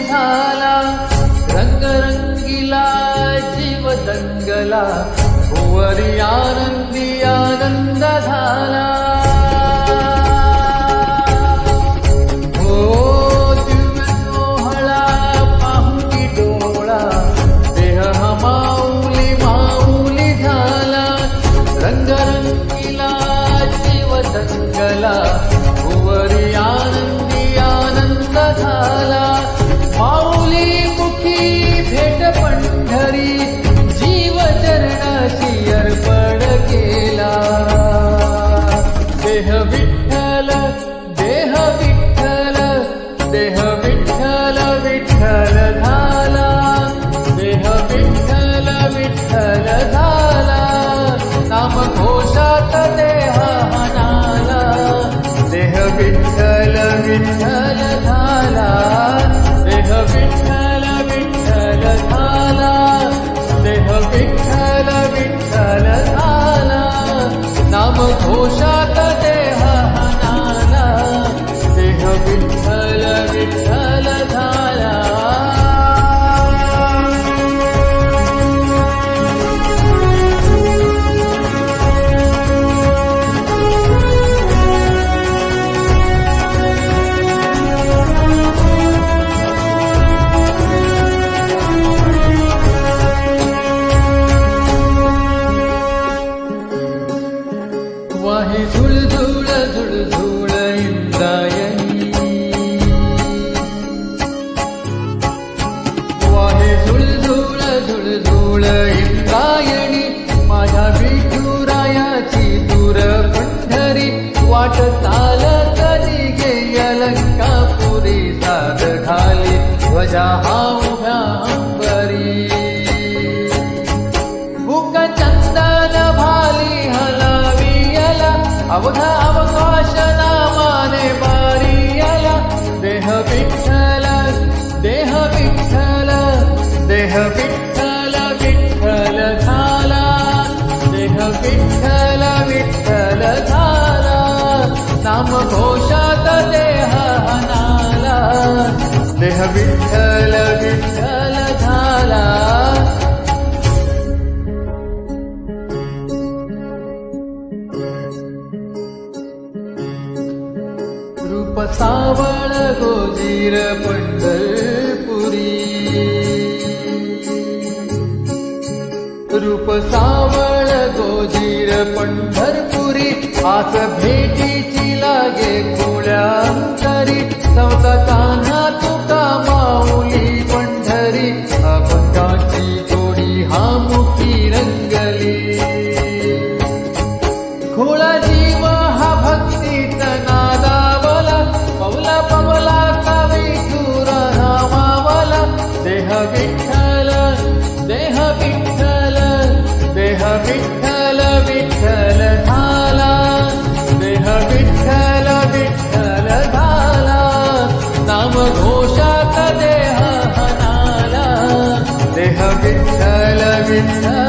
झाला, रंगरंगीला जीव दंगला, भुवरी आनंदी आनंद झाला. भुवरी आनंदी आनंद झाला. माऊली मुखी भेट पंढरी, जीव चरणाशी अर्पण केला. देह विठ्ठल देह विठ्ठल देह विठ्ठल विठ्ठल झाला. देह विठ्ठल विठ्ठल झाला. नाम घोषात देह विठ्ठल विठ्ठल झाला. देह विठ्ठल विठ्ठल झाला. देह विठ्ठल विठ्ठल झाला. नाम घोषात देह नाला. देह विठ्ठल विठ्ठल झाला. वाहे झुळझुळ झुळझुळ इंद्रायणी, वाहे झुळझुळ झुळझुळ इंद्रायणी. माझ्या विठुरायाची दूर पंढरी, वाट चालत निघे अलंकापुरी. साद घाली ध्वजा हा उभ्या अंबरी, भूक चंदन भाली हलावी. अवघा अवकाश नामाने बारी आला. देह विठ्ठल देह विठ्ठल देह विठ्ठल विठ्ठल झाला. देह विठ्ठल विठ्ठल झाला. नाम घोषात देह नाला. देह विठ्ठल विठ्ठल झाला. रूप सावळ गोजीर पंढरपुरी, रूप सावळ गोजीर पंढरपुरी. आस भेटीची लागे खुल्या अंतरी, नव्हता कान्हा तुका माऊली पंढरी. अभंगाची जोडी हा मुखी रंगली, खोळा जीव हा भक्तीत नादावला. पवला पवला कवी दूर रामावला. देह विठ्ठल देह विठ्ठल देह विठ्ठल विठ्ठल झाला. देह विठ्ठल विठ्ठल झाला. नाम घोषात देह नाला. देह विठ्ठल विठ्ठल